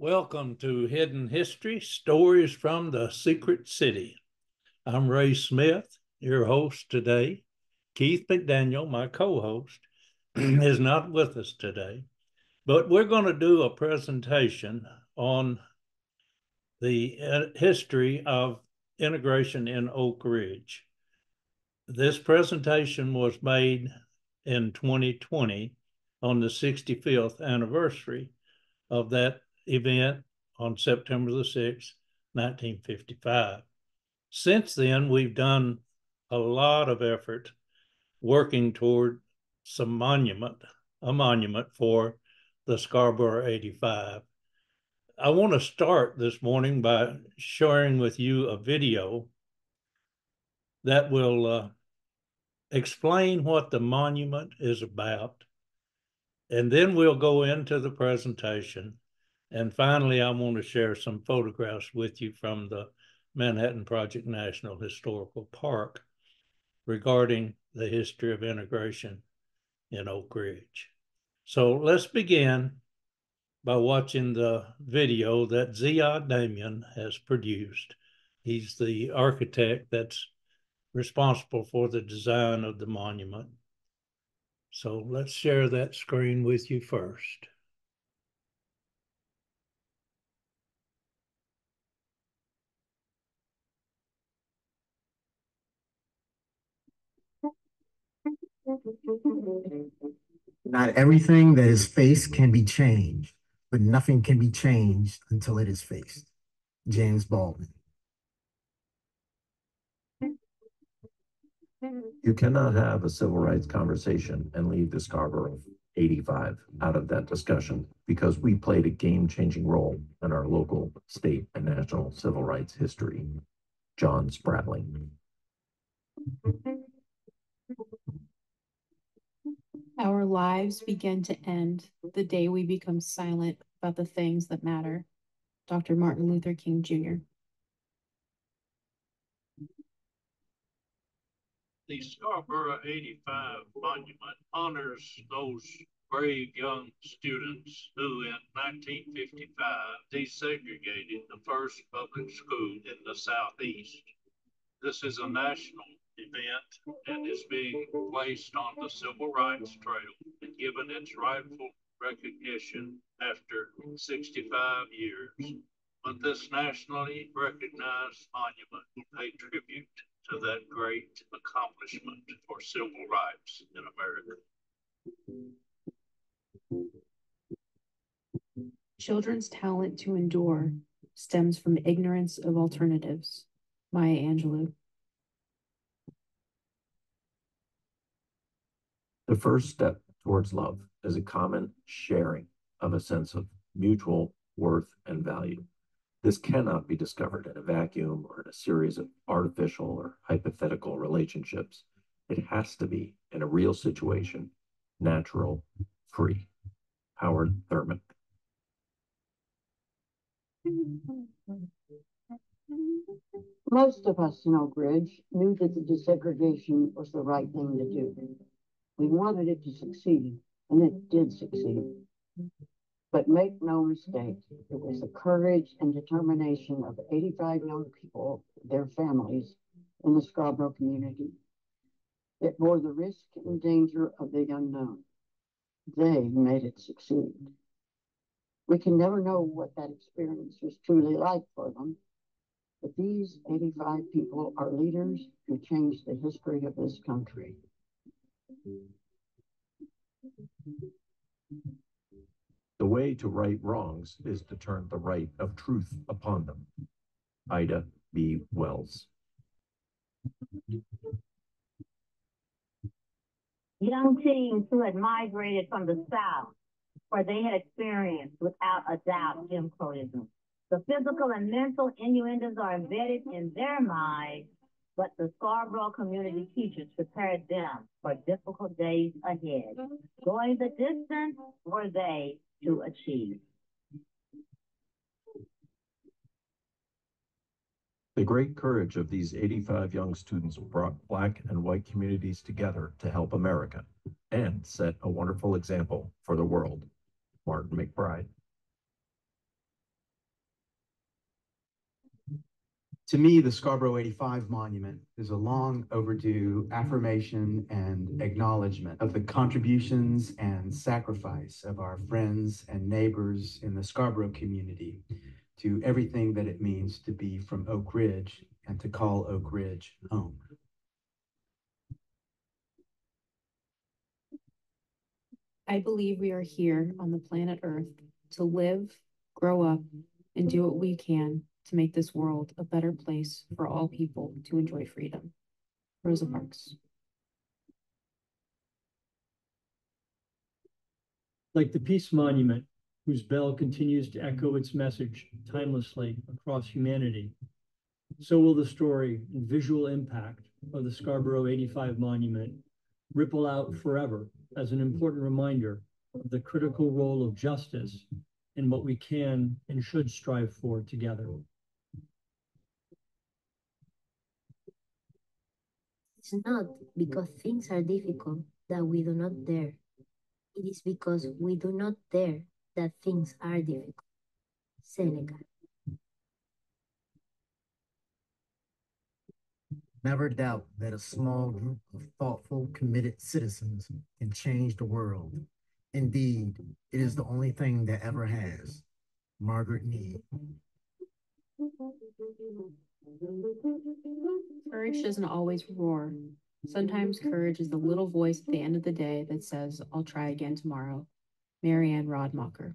Welcome to Hidden History, Stories from the Secret City. I'm Ray Smith, your host today. Keith McDaniel, my co-host, is not with us today, but we're going to do a presentation on the history of integration in Oak Ridge. This presentation was made in 2020 on the 65th anniversary of that event on September the 6th, 1955. Since then, we've done a lot of effort working toward a monument for the Scarborough 85. I want to start this morning by sharing with you a video that will explain what the monument is about. And then we'll go into the presentation. And finally, I want to share some photographs with you from the Manhattan Project National Historical Park regarding the history of integration in Oak Ridge. So let's begin by watching the video that Ziad Damian has produced. He's the architect that's responsible for the design of the monument. So let's share that screen with you first. Not everything that is faced can be changed, but nothing can be changed until it is faced. James Baldwin. You cannot have a civil rights conversation and leave the Scarborough 85 out of that discussion because we played a game-changing role in our local, state, and national civil rights history. John Spratling. Our lives begin to end the day we become silent about the things that matter. Dr. Martin Luther King, Jr. The Scarborough 85 monument honors those brave young students who in 1955 desegregated the first public school in the Southeast. This is a national event and is being placed on the Civil Rights Trail and given its rightful recognition after 65 years. But this nationally recognized monument will pay tribute to that great accomplishment for civil rights in America. Children's talent to endure stems from ignorance of alternatives. Maya Angelou. The first step towards love is a common sharing of a sense of mutual worth and value. This cannot be discovered in a vacuum or in a series of artificial or hypothetical relationships. It has to be in a real situation, natural, free. Howard Thurman. Most of us in Oak Ridge knew that the desegregation was the right thing to do. We wanted it to succeed, and it did succeed. But make no mistake, it was the courage and determination of 85 young people, their families, in the Scarborough community that bore the risk and danger of the unknown. They made it succeed. We can never know what that experience was truly like for them, but these 85 people are leaders who changed the history of this country. The way to right wrongs is to turn the right of truth upon them. Ida B. Wells. Young teens who had migrated from the South, where they had experienced, without a doubt, Jim Crowism. The physical and mental innuendos are embedded in their minds, but the Scarborough community teachers prepared them for difficult days ahead. Going the distance were they to achieve. The great courage of these 85 young students brought Black and white communities together to help America and set a wonderful example for the world. Martin McBride. To me, the Scarborough 85 monument is a long overdue affirmation and acknowledgement of the contributions and sacrifice of our friends and neighbors in the Scarborough community to everything that it means to be from Oak Ridge and to call Oak Ridge home. I believe we are here on the planet Earth to live, grow up, and do what we can to make this world a better place for all people to enjoy freedom. Rosa Parks. Like the Peace Monument, whose bell continues to echo its message timelessly across humanity, so will the story and visual impact of the Scarborough 85 monument ripple out forever as an important reminder of the critical role of justice in what we can and should strive for together. It's not because things are difficult that we do not dare. It is because we do not dare that things are difficult. Seneca. Never doubt that a small group of thoughtful, committed citizens can change the world. Indeed, it is the only thing that ever has. Margaret Mead. Courage doesn't always roar. Sometimes courage is the little voice at the end of the day that says, I'll try again tomorrow. Marianne Rodmacher.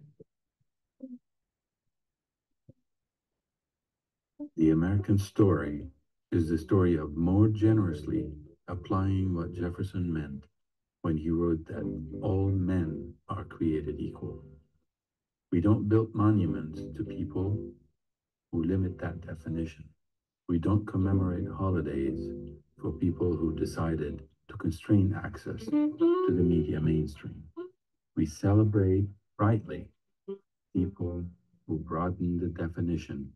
The American story is the story of more generously applying what Jefferson meant when he wrote that all men are created equal. We don't build monuments to people who limit that definition. We don't commemorate holidays for people who decided to constrain access to the media mainstream. We celebrate rightly people who broaden the definition,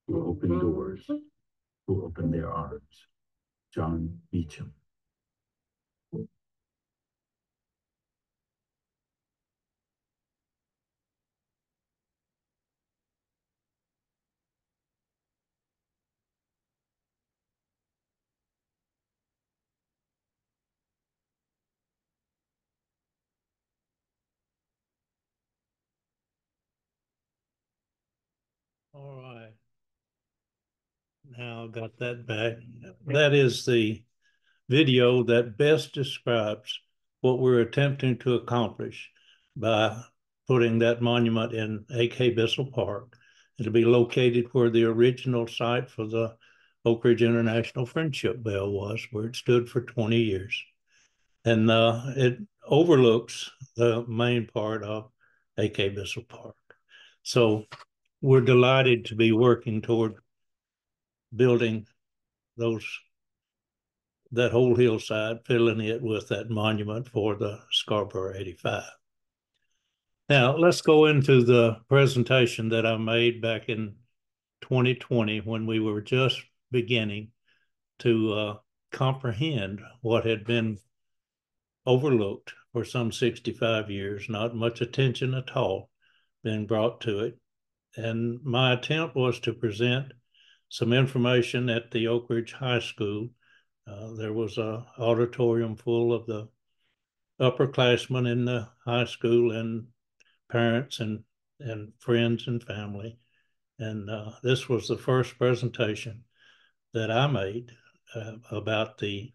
who open doors, who open their arms. John Meacham. All right. Now got that back. That is the video that best describes what we're attempting to accomplish by putting that monument in A.K. Bissell Park. It'll be located where the original site for the Oak Ridge International Friendship Bell was, where it stood for 20 years. And it overlooks the main part of A.K. Bissell Park. So we're delighted to be working toward building that whole hillside, filling it with that monument for the Scarborough 85. Now, let's go into the presentation that I made back in 2020 when we were just beginning to comprehend what had been overlooked for some 65 years, not much attention at all being brought to it. And my attempt was to present some information at the Oak Ridge High School. There was an auditorium full of the upperclassmen in the high school and parents and friends and family. And this was the first presentation that I made about the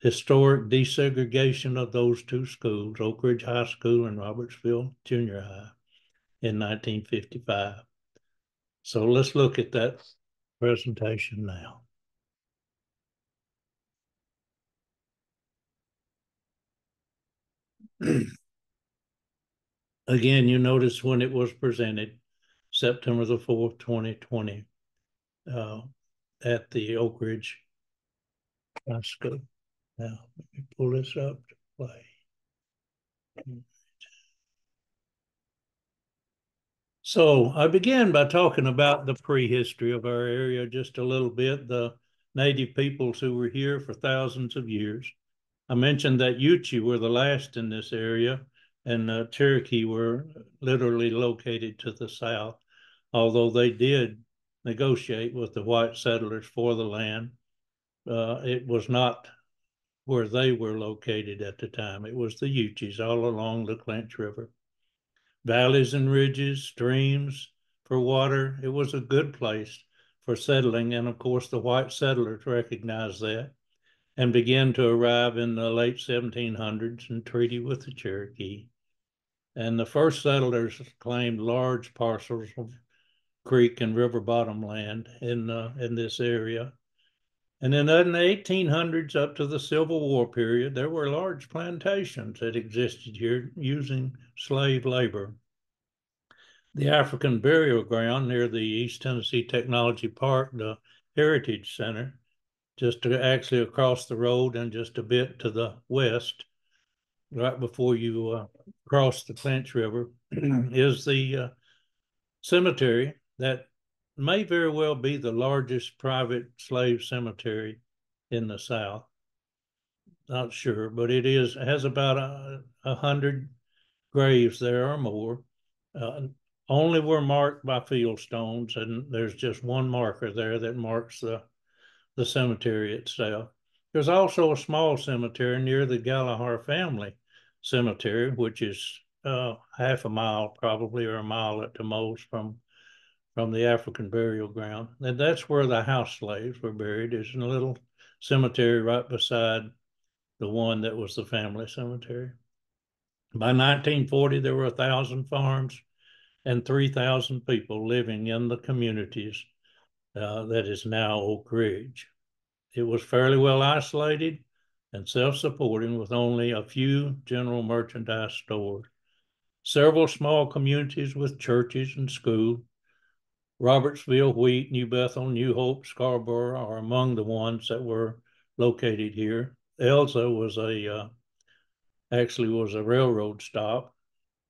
historic desegregation of those two schools, Oak Ridge High School and Robertsville Junior High, in 1955. So let's look at that presentation now. Again, you notice when it was presented, September the 4th, 2020, at the Oak Ridge High School. Now, let me pull this up to play. So I began by talking about the prehistory of our area just a little bit, the native peoples who were here for thousands of years. I mentioned that Yuchi were the last in this area, and Cherokee were literally located to the south, although they did negotiate with the white settlers for the land. It was not where they were located at the time. It was the Uchis all along the Clinch River. Valleys and ridges, streams for water. It was a good place for settling. And of course, the white settlers recognized that and began to arrive in the late 1700s and treaty with the Cherokee. And the first settlers claimed large parcels of creek and river bottom land in this area. And then in the 1800s up to the Civil War period, there were large plantations that existed here using slave labor. The African Burial Ground near the East Tennessee Technology Park, the Heritage Center, just actually across the road and just a bit to the west, right before you cross the Clinch River, is the cemetery that may very well be the largest private slave cemetery in the South. Not sure, but it has about 100 graves there or more. Only were marked by field stones, and there's just one marker there that marks the cemetery itself. There's also a small cemetery near the Galahar family cemetery, which is half a mile probably, or a mile at the most from the African Burial Ground. And that's where the house slaves were buried, is in a little cemetery right beside the one that was the family cemetery. By 1940, there were 1,000 farms and 3,000 people living in the communities that is now Oak Ridge. It was fairly well isolated and self-supporting with only a few general merchandise stores. Several small communities with churches and schools. Robertsville, Wheat, New Bethel, New Hope, Scarborough are among the ones that were located here. Elza was actually was a railroad stop,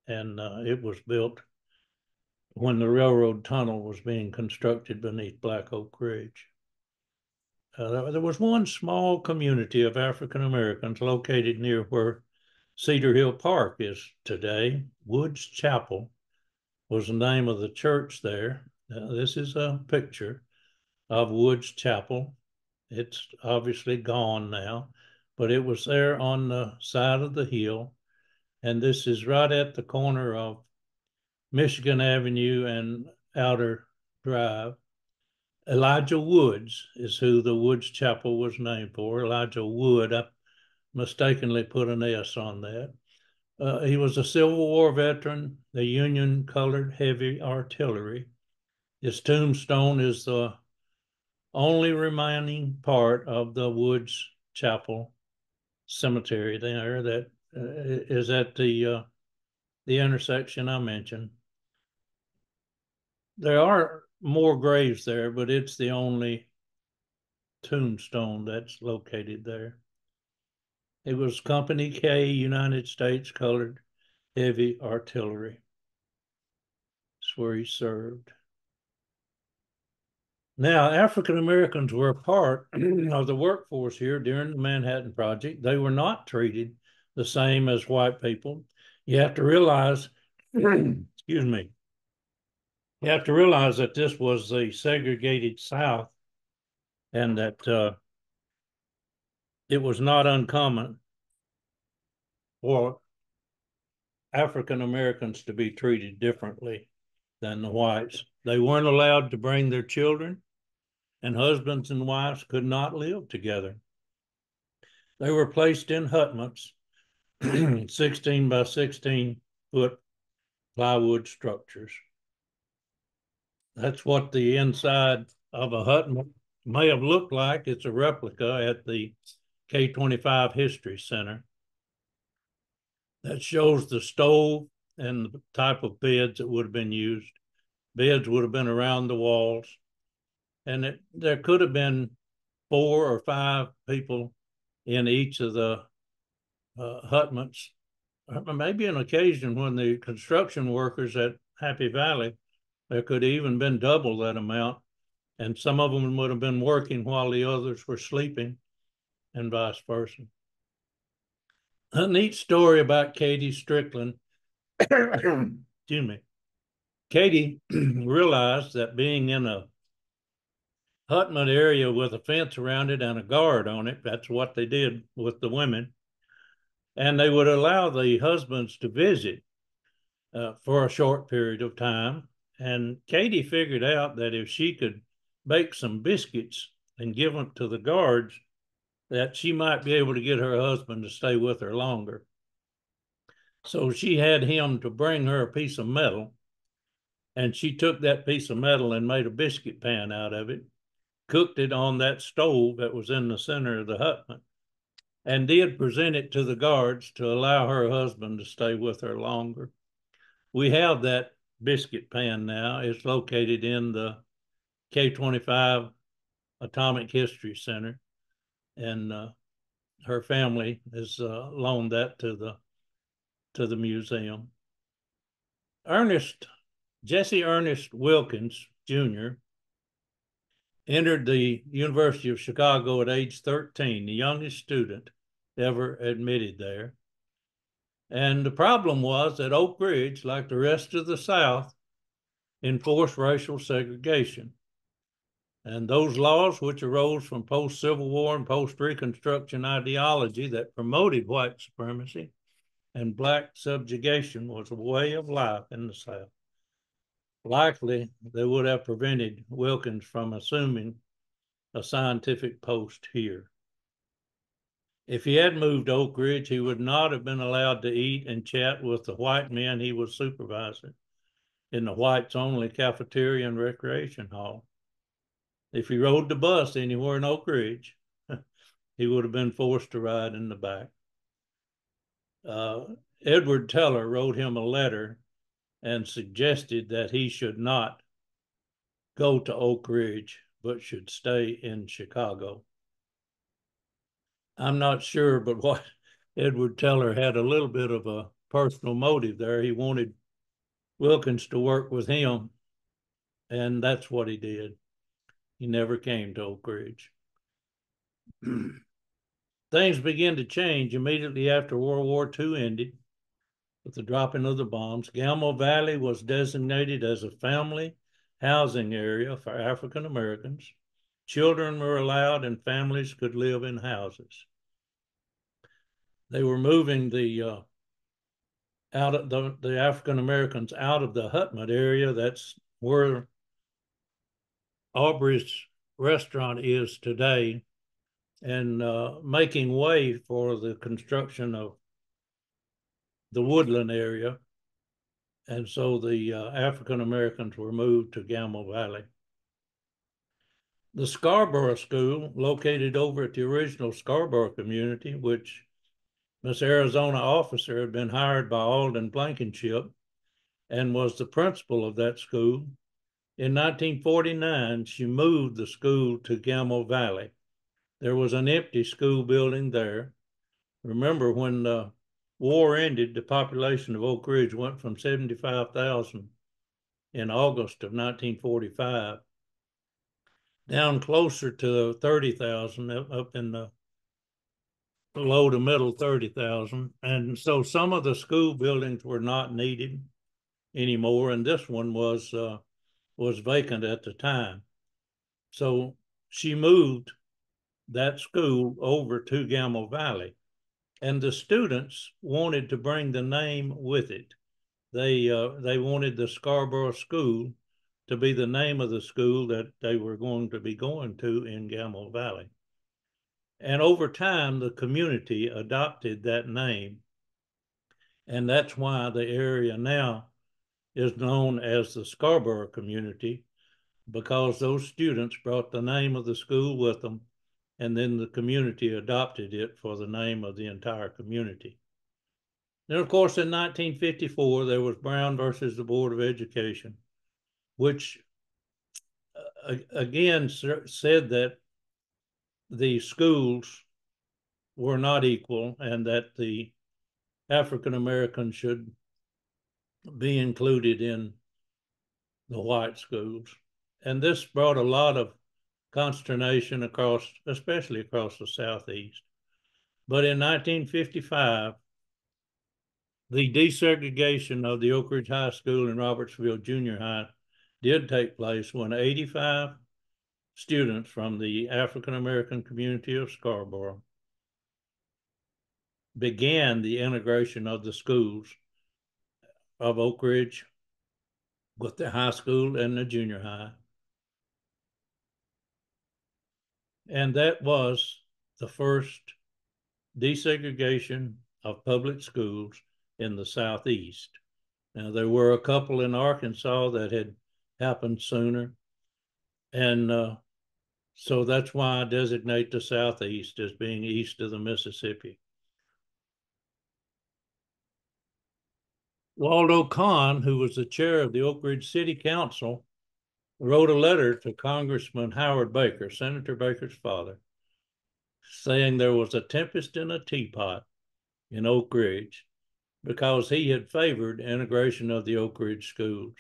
and it was built when the railroad tunnel was being constructed beneath Black Oak Ridge. There was one small community of African Americans located near where Cedar Hill Park is today. Woods Chapel was the name of the church there. This is a picture of Woods Chapel. It's obviously gone now, but it was there on the side of the hill. And this is right at the corner of Michigan Avenue and Outer Drive. Elijah Woods is who the Woods Chapel was named for. Elijah Wood, I mistakenly put an S on that. He was a Civil War veteran, the Union Colored Heavy Artillery. His tombstone is the only remaining part of the Woods Chapel Cemetery there that is at the intersection I mentioned. There are more graves there, but it's the only tombstone that's located there. It was Company K, United States Colored Heavy Artillery. That's where he served. Now, African Americans were a part of the workforce here during the Manhattan Project. They were not treated the same as white people. You have to realize, excuse me, you have to realize that this was the segregated South, and that it was not uncommon for African Americans to be treated differently than the whites. They weren't allowed to bring their children, and husbands and wives could not live together. They were placed in hutments, 16 by 16 foot plywood structures. That's what the inside of a hutment may have looked like. It's a replica at the K-25 History Center. That shows the stove and the type of beds that would have been used. Beds would have been around the walls. And there could have been 4 or 5 people in each of the hutments. Maybe an occasion when the construction workers at Happy Valley, there could have even been double that amount. And some of them would have been working while the others were sleeping, and vice versa. A neat story about Katie Strickland. Excuse me. Katie realized that being in a hutment area with a fence around it and a guard on it. That's what they did with the women. And they would allow the husbands to visit for a short period of time. And Katie figured out that if she could bake some biscuits and give them to the guards, that she might be able to get her husband to stay with her longer. So she had him to bring her a piece of metal, and she took that piece of metal and made a biscuit pan out of it, cooked it on that stove that was in the center of the hutment, and did present it to the guards to allow her husband to stay with her longer. We have that biscuit pan now. It's located in the K-25 Atomic History Center, and her family has loaned that to the museum. Jesse Ernest Wilkins, Jr., entered the University of Chicago at age 13, the youngest student ever admitted there. And the problem was that Oak Ridge, like the rest of the South, enforced racial segregation. And those laws, which arose from post-Civil War and post-Reconstruction ideology that promoted white supremacy and Black subjugation, was a way of life in the South. Likely, they would have prevented Wilkins from assuming a scientific post here. If he had moved to Oak Ridge, he would not have been allowed to eat and chat with the white men he was supervising in the whites-only cafeteria and recreation hall. If he rode the bus anywhere in Oak Ridge, he would have been forced to ride in the back. Edward Teller wrote him a letter and suggested that he should not go to Oak Ridge, but should stay in Chicago. I'm not sure, but what Edward Teller had a little bit of a personal motive there. He wanted Wilkins to work with him, and that's what he did. He never came to Oak Ridge. Things began to change immediately after World War II ended. With the dropping of the bombs, Gamble Valley was designated as a family housing area for African Americans. Children were allowed and families could live in houses. They were moving the African Americans out of the hutment area. That's where Aubrey's restaurant is today, and making way for the construction of the Woodland area. And so the African Americans were moved to Gamble Valley. The Scarborough School, located over at the original Scarborough community, which Miss Arizona officer had been hired by Alden Blankenship and was the principal of that school. In 1949, she moved the school to Gamble Valley. There was an empty school building there. Remember, when the war ended, the population of Oak Ridge went from 75,000 in August of 1945 down closer to 30,000, up in the low to middle 30,000. And so some of the school buildings were not needed anymore, and this one was vacant at the time. So she moved that school over to Gamble Valley, and the students wanted to bring the name with it. They wanted the Scarborough School to be the name of the school that they were going to be going to in Gamble Valley. And over time, the community adopted that name. And that's why the area now is known as the Scarborough community, because those students brought the name of the school with them, and then the community adopted it for the name of the entire community. Then, of course, in 1954, there was Brown versus the Board of Education, which again said that the schools were not equal and that the African Americans should be included in the white schools. And this brought a lot of consternation especially across the Southeast. But in 1955, the desegregation of the Oak Ridge High School and Robertsville Junior High did take place when 85 students from the African American community of Scarborough began the integration of the schools of Oak Ridge with the high school and the junior high. And that was the first desegregation of public schools in the Southeast. Now, there were a couple in Arkansas that had happened sooner. And so that's why I designate the Southeast as being east of the Mississippi. Waldo Kahn, who was the chair of the Oak Ridge City Council, wrote a letter to Congressman Howard Baker, Senator Baker's father, saying there was a tempest in a teapot in Oak Ridge because he had favored integration of the Oak Ridge schools.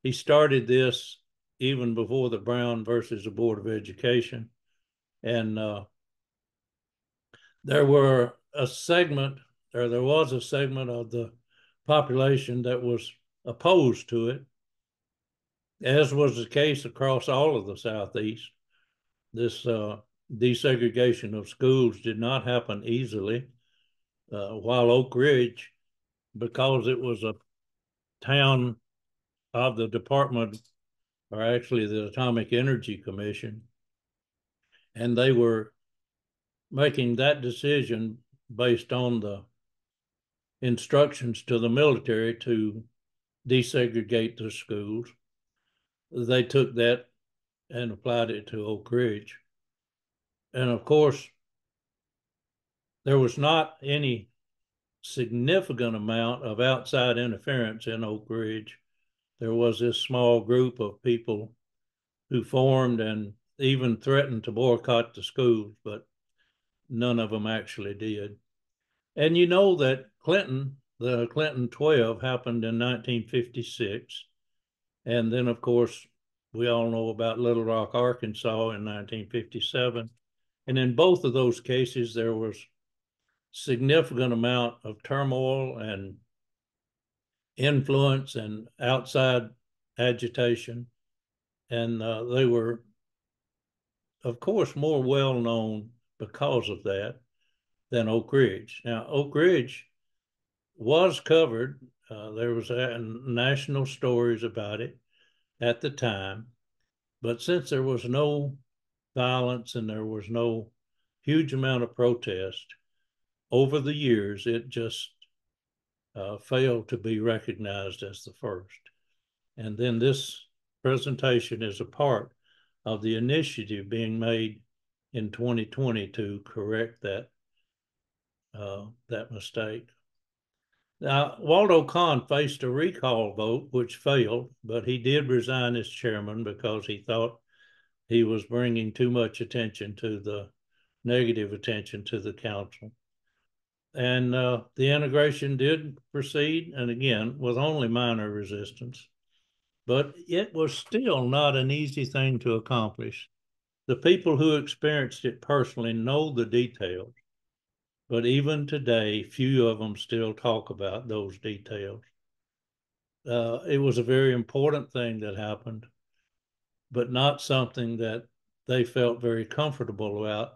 He started this even before the Brown versus the Board of Education. And there was a segment of the population that was opposed to it, as was the case across all of the Southeast. This desegregation of schools did not happen easily, while Oak Ridge, because it was a town of the Department, or actually the Atomic Energy Commission, and they were making that decision based on the instructions to the military to desegregate the schools. They took that and applied it to Oak Ridge. And of course, there was not any significant amount of outside interference in Oak Ridge. There was this small group of people who formed and even threatened to boycott the schools, but none of them actually did. And you know that the Clinton 12 happened in 1956. And then, of course, we all know about Little Rock, Arkansas in 1957. And in both of those cases, there was significant amount of turmoil and influence and outside agitation. And they were, of course, more well-known because of that than Oak Ridge. Now, Oak Ridge was covered. There was national stories about it at the time. But since there was no violence and there was no huge amount of protest, over the years, it just failed to be recognized as the first. And then this presentation is a part of the initiative being made in 2020 to correct that mistake. Now, Waldo Kahn faced a recall vote, which failed, but he did resign as chairman because he thought he was bringing too much negative attention to the council. And the integration did proceed, and again, with only minor resistance. But it was still not an easy thing to accomplish. The people who experienced it personally know the details, but even today, few of them still talk about those details. It was a very important thing that happened, but not something that they felt very comfortable about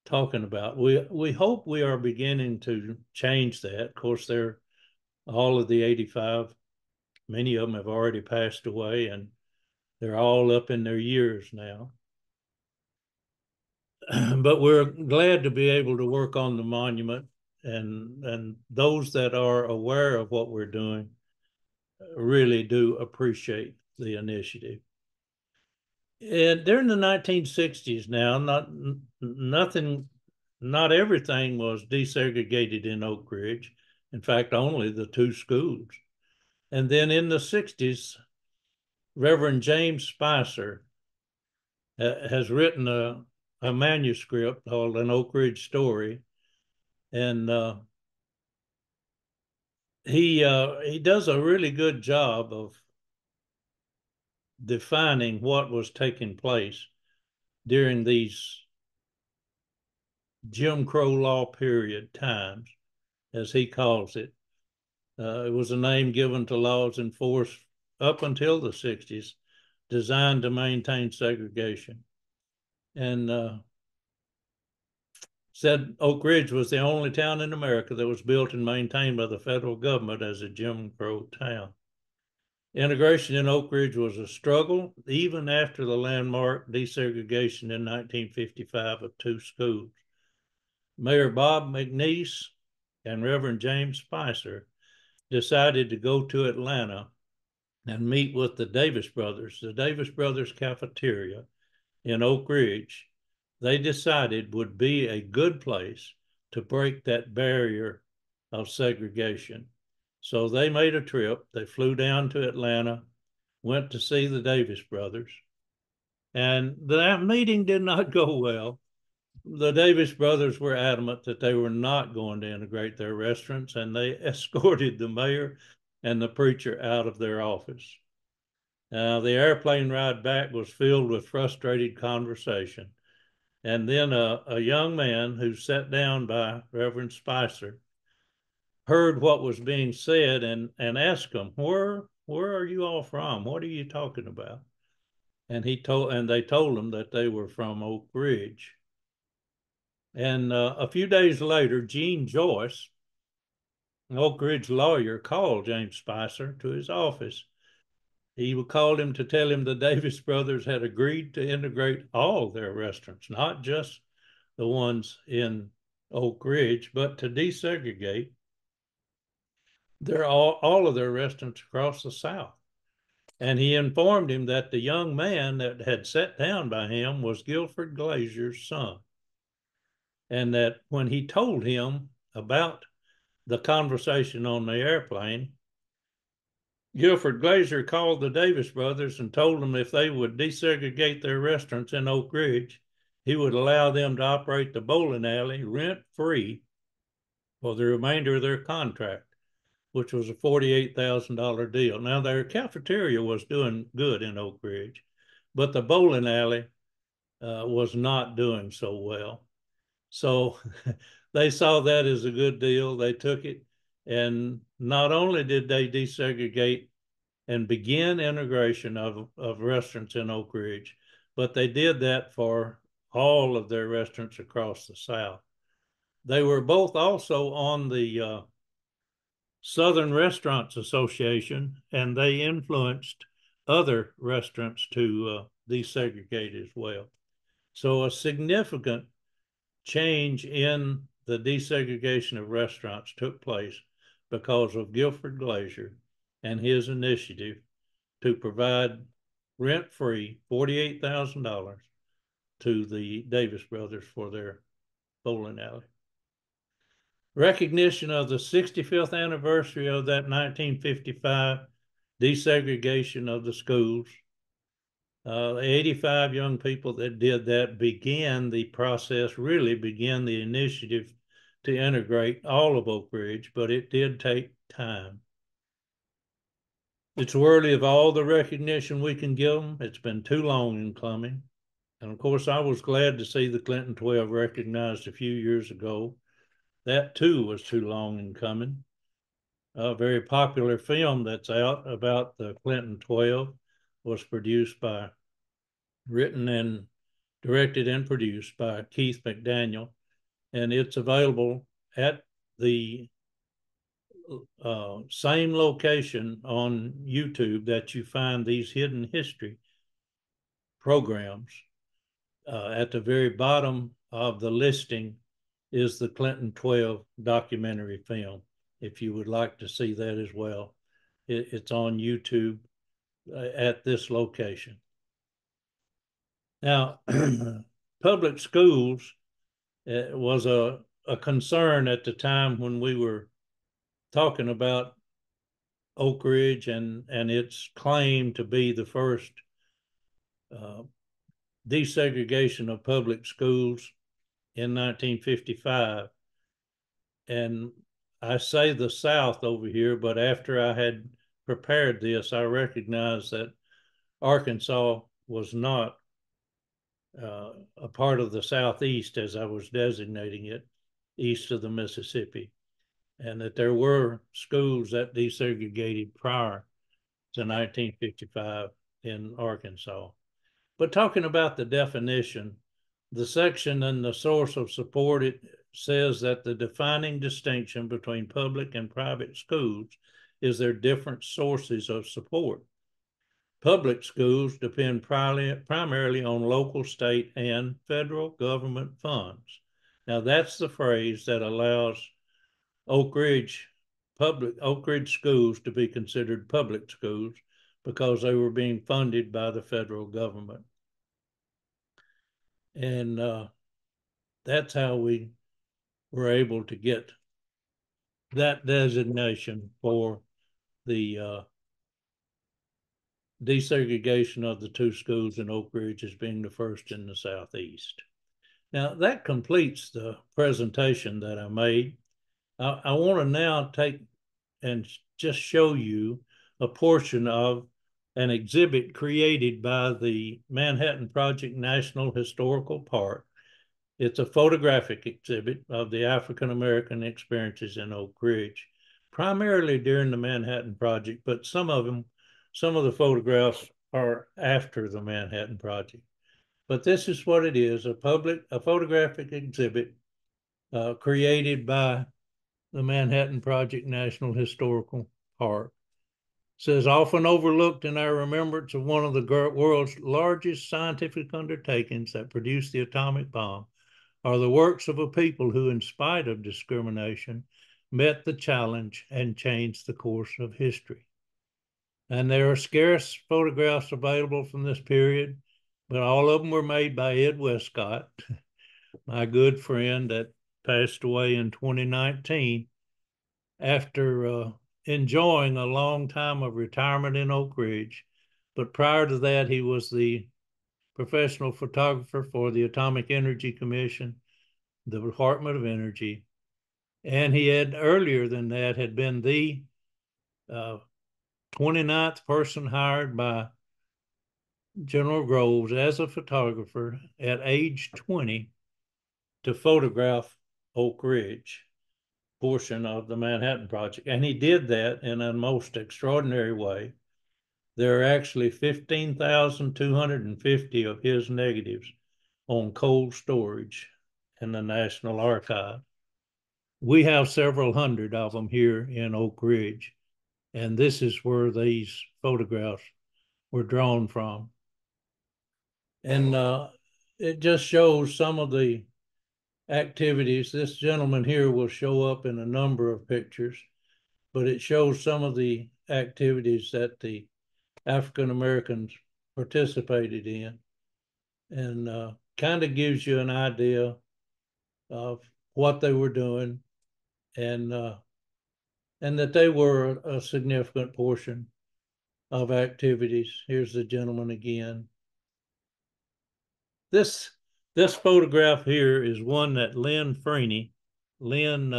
talking about. We hope we are beginning to change that. Of course, all of the 85, many of them have already passed away, and they're all up in their years now. But we're glad to be able to work on the monument, and those that are aware of what we're doing really do appreciate the initiative. And during the 1960s now, not everything was desegregated in Oak Ridge. In fact, only the two schools. And then in the 60s, Reverend James Spicer has written a manuscript called An Oak Ridge Story. And he does a really good job of defining what was taking place during these Jim Crow law period times, as he calls it. It was a name given to laws in force up until the 60s designed to maintain segregation. And said Oak Ridge was the only town in America that was built and maintained by the federal government as a Jim Crow town. Integration in Oak Ridge was a struggle, even after the landmark desegregation in 1955 of 2 schools. Mayor Bob McNeese and Reverend James Spicer decided to go to Atlanta and meet with the Davis Brothers cafeteria in Oak Ridge. They decided would be a good place to break that barrier of segregation. So they made a trip. They flew down to Atlanta, went to see the Davis brothers, and that meeting did not go well. The Davis brothers were adamant that they were not going to integrate their restaurants, and they escorted the mayor and the preacher out of their office. Now, the airplane ride back was filled with frustrated conversation. And then a young man who sat down by Reverend Spicer heard what was being said and asked him, where are you all from? What are you talking about? And they told him that they were from Oak Ridge. And a few days later, Gene Joyce, an Oak Ridge lawyer, called James Spicer to his office. He called him to tell him the Davis brothers had agreed to integrate all their restaurants, not just the ones in Oak Ridge, but to desegregate all of their restaurants across the South. And he informed him that the young man that had sat down by him was Guilford Glazier's son. And that when he told him about the conversation on the airplane, Guilford Glazier called the Davis brothers and told them if they would desegregate their restaurants in Oak Ridge, he would allow them to operate the bowling alley rent-free for the remainder of their contract, which was a $48,000 deal. Now, their cafeteria was doing good in Oak Ridge, but the bowling alley was not doing so well. So they saw that as a good deal. They took it, and not only did they desegregate and begin integration of restaurants in Oak Ridge, but they did that for all of their restaurants across the South. They were both also on the Southern Restaurants Association, and they influenced other restaurants to desegregate as well. So a significant change in the desegregation of restaurants took place because of Guilford Glazier and his initiative to provide rent-free $48,000 to the Davis brothers for their bowling alley. Recognition of the 65th anniversary of that 1955 desegregation of the schools. The 85 young people that did that began the initiative to integrate all of Oak Ridge, but it did take time. It's worthy of all the recognition we can give them. It's been too long in coming. And of course, I was glad to see the Clinton 12 recognized a few years ago. That too was too long in coming. A very popular film that's out about the Clinton 12 was written and directed and produced by Keith McDaniel. And it's available at the same location on YouTube that you find these hidden history programs. At the very bottom of the listing is the Clinton 12 documentary film, if you would like to see that as well. It's on YouTube at this location. Now, public schools was a concern at the time when we were talking about Oak Ridge and its claim to be the first desegregation of public schools in 1955. And I say the South over here, but after I had prepared this, I recognized that Arkansas was not a part of the Southeast as I was designating it, east of the Mississippi, and that there were schools that desegregated prior to 1955 in Arkansas. But talking about the definition, the section and the source of support, it says that the defining distinction between public and private schools is their different sources of support. Public schools depend primarily on local, state, and federal government funds. Now, that's the phrase that allows Oak Ridge schools to be considered public schools because they were being funded by the federal government. And that's how we were able to get that designation for the desegregation of the two schools in Oak Ridge as being the first in the Southeast. Now, that completes the presentation that I made. I want to now take and just show you a portion of an exhibit created by the Manhattan Project National Historical Park. It's a photographic exhibit of the African American experiences in Oak Ridge, primarily during the Manhattan Project, but some of the photographs are after the Manhattan Project. But this is what it is, a photographic exhibit created by the Manhattan Project National Historical Park. It says, often overlooked in our remembrance of one of the world's largest scientific undertakings that produced the atomic bomb are the works of a people who, in spite of discrimination, met the challenge and changed the course of history. And there are scarce photographs available from this period, but all of them were made by Ed Westcott, my good friend that passed away in 2019 after enjoying a long time of retirement in Oak Ridge. But prior to that, he was the professional photographer for the Atomic Energy Commission, the Department of Energy. And he had, earlier than that, had been the 29th person hired by General Groves as a photographer at age 20 to photograph Oak Ridge portion of the Manhattan Project. And he did that in a most extraordinary way. There are actually 15,250 of his negatives on cold storage in the National Archive. We have several hundred of them here in Oak Ridge, and this is where these photographs were drawn from. And it just shows some of the activities. This gentleman here will show up in a number of pictures, but it shows some of the activities that the African Americans participated in, and kind of gives you an idea of what they were doing, and that they were a significant portion of activities. Here's the gentleman again. This photograph here is one that Lynn Freeney, Lynn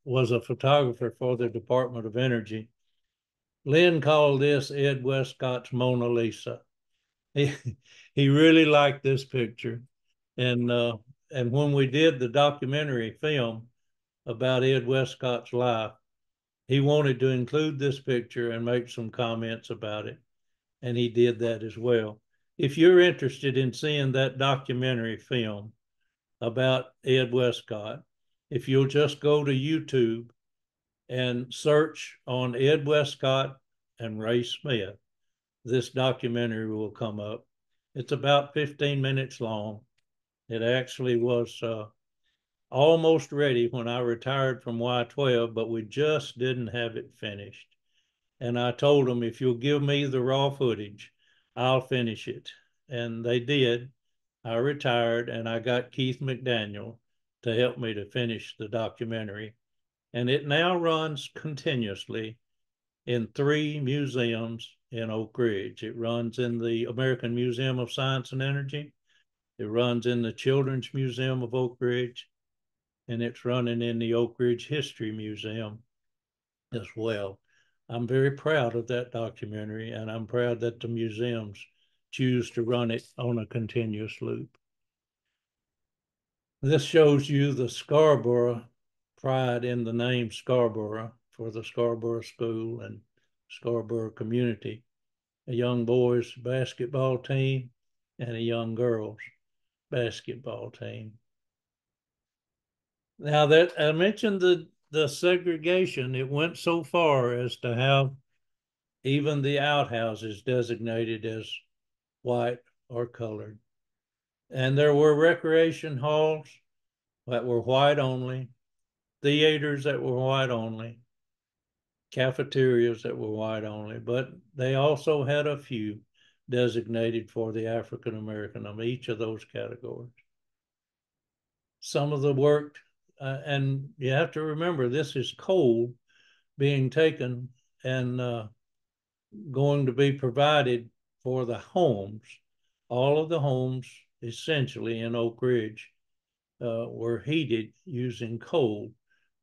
was a photographer for the Department of Energy. Lynn called this Ed Westcott's Mona Lisa. He really liked this picture. And when we did the documentary film about Ed Westcott's life, he wanted to include this picture and make some comments about it. And he did that as well. If you're interested in seeing that documentary film about Ed Westcott, if you'll just go to YouTube and search on Ed Westcott and Ray Smith, this documentary will come up. It's about 15 minutes long. It actually was almost ready when I retired from Y12, but we just didn't have it finished. And I told them, if you'll give me the raw footage, I'll finish it. And they did. I retired, and I got Keith McDaniel to help me to finish the documentary. And it now runs continuously in 3 museums in Oak Ridge. It runs in the American Museum of Science and Energy. It runs in the Children's Museum of Oak Ridge, and it's running in the Oak Ridge History Museum as well. I'm very proud of that documentary, and I'm proud that the museums choose to run it on a continuous loop. This shows you the Scarborough pride in the name Scarborough for the Scarborough School and Scarborough community. a young boys basketball team and a young girls basketball team. Now that I mentioned the segregation, it went so far as to have even the outhouses designated as white or colored. And there were recreation halls that were white only, theaters that were white only, cafeterias that were white only, but they also had a few designated for the African American of each of those categories. Some of the work, and you have to remember, this is coal being taken and going to be provided for the homes. All of the homes, essentially in Oak Ridge, were heated using coal.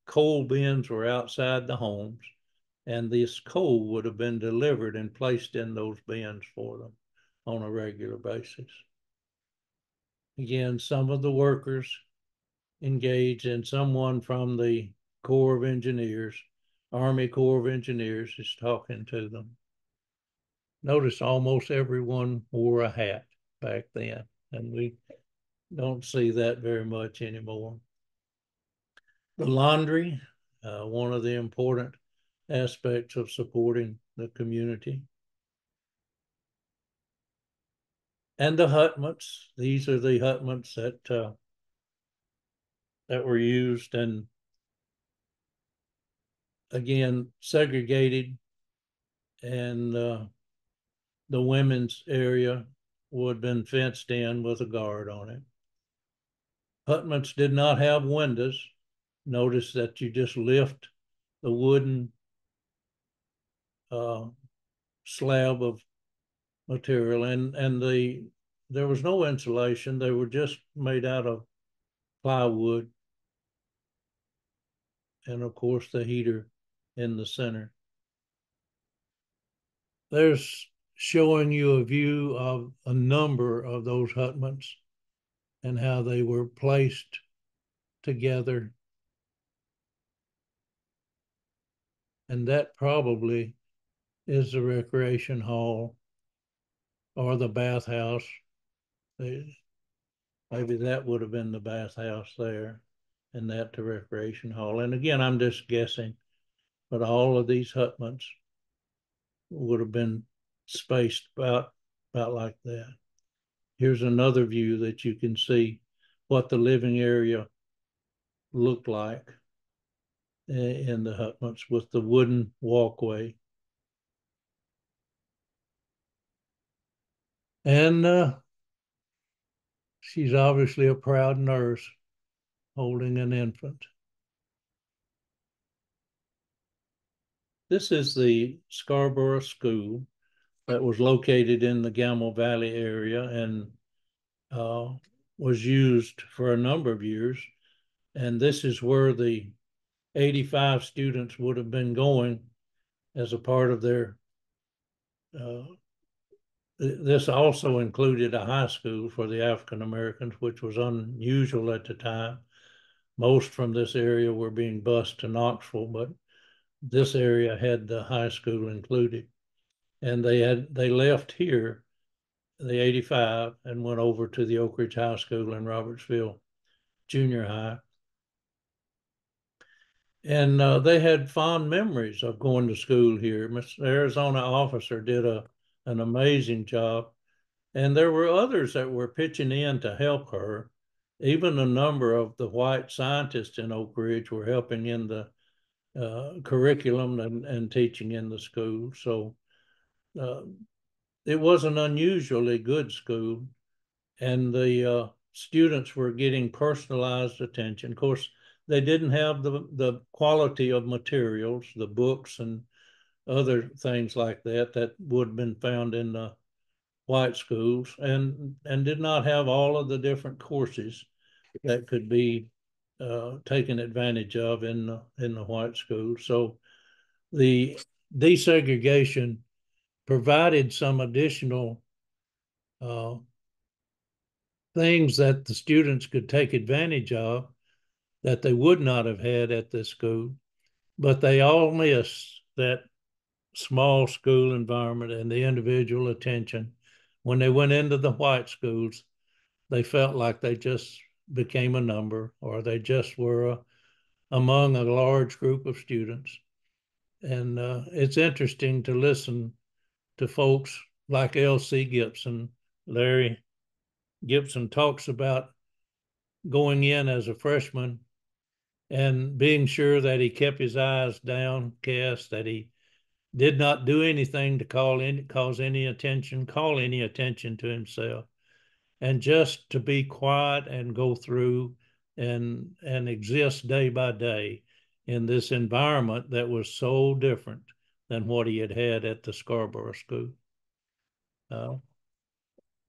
Coal bins were outside the homes, and this coal would have been delivered and placed in those bins for them on a regular basis. Again, some of the workers engaged, and someone from the Corps of Engineers, Army Corps of Engineers, is talking to them. Notice almost everyone wore a hat back then, and we don't see that very much anymore. The laundry, one of the important aspects of supporting the community. And the hutments, these are the hutments that were used, and again, segregated, and the women's area would have been fenced in with a guard on it. Hutments did not have windows. Notice that you just lift the wooden slab of material, and there was no insulation. They were just made out of plywood, and of course the heater in the center. There's showing you a view of a number of those hutments and how they were placed together. And that probably is the recreation hall or the bathhouse. Maybe that would have been the bathhouse there, and that the recreation hall. And again, I'm just guessing, but all of these hutments would have been spaced about like that. Here's another view that you can see what the living area looked like in the hutments with the wooden walkway. And she's obviously a proud nurse holding an infant. This is the Scarborough School that was located in the Gamble Valley area and was used for a number of years. And this is where the 85 students would have been going as a part of their, this also included a high school for the African Americans, which was unusual at the time. Most from this area were being bused to Knoxville, but this area had the high school included. And they left here, the 85, and went over to the Oak Ridge High School in Robertsville Junior High. And they had fond memories of going to school here. Miss Arizona officer did an amazing job. And there were others that were pitching in to help her. Even a number of the white scientists in Oak Ridge were helping in the curriculum and teaching in the school. So it was an unusually good school, and the students were getting personalized attention. Of course, they didn't have the quality of materials, the books and other things like that would have been found in the white schools, and did not have all of the different courses that could be taken advantage of in the white schools. So the desegregation provided some additional things that the students could take advantage of that they would not have had at this school, but they all miss that small school environment and the individual attention. When they went into the white schools, they felt like they just became a number, or they just were among a large group of students. And it's interesting to listen to folks like L.C. Gibson. Larry Gibson talks about going in as a freshman and being sure that he kept his eyes downcast, that he did not do anything to call any attention to himself, and just to be quiet and go through and exist day by day in this environment that was so different than what he had at the Scarborough School.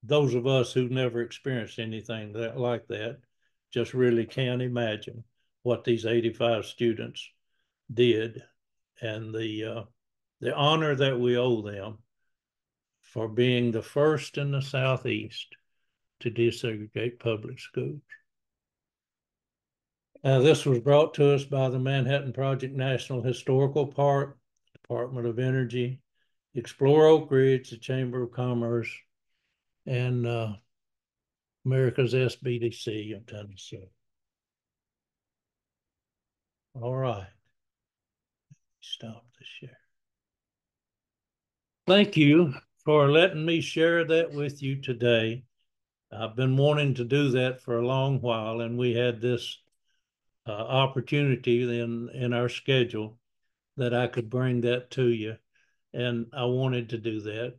Those of us who've never experienced anything like that just really can't imagine what these 85 students did, and the honor that we owe them for being the first in the Southeast to desegregate public schools. This was brought to us by the Manhattan Project National Historical Park, Department of Energy, Explore Oak Ridge, the Chamber of Commerce, and America's SBDC in Tennessee. All right. Stop the share. Thank you for letting me share that with you today. I've been wanting to do that for a long while, and we had this opportunity in our schedule that I could bring that to you, and I wanted to do that.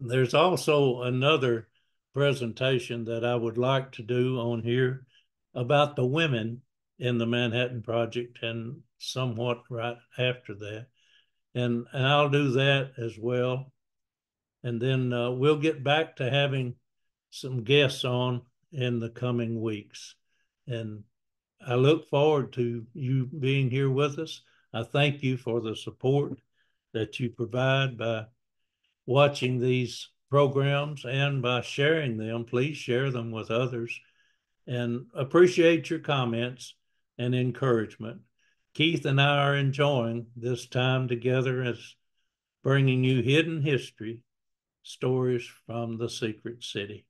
There's also another presentation that I would like to do on here about the women in the Manhattan Project, and somewhat right after that. And I'll do that as well. And then we'll get back to having some guests on in the coming weeks. And I look forward to you being here with us. I thank you for the support that you provide by watching these programs and by sharing them. Please share them with others, and appreciate your comments and encouragement. Keith and I are enjoying this time together as bringing you hidden history, stories from the secret city.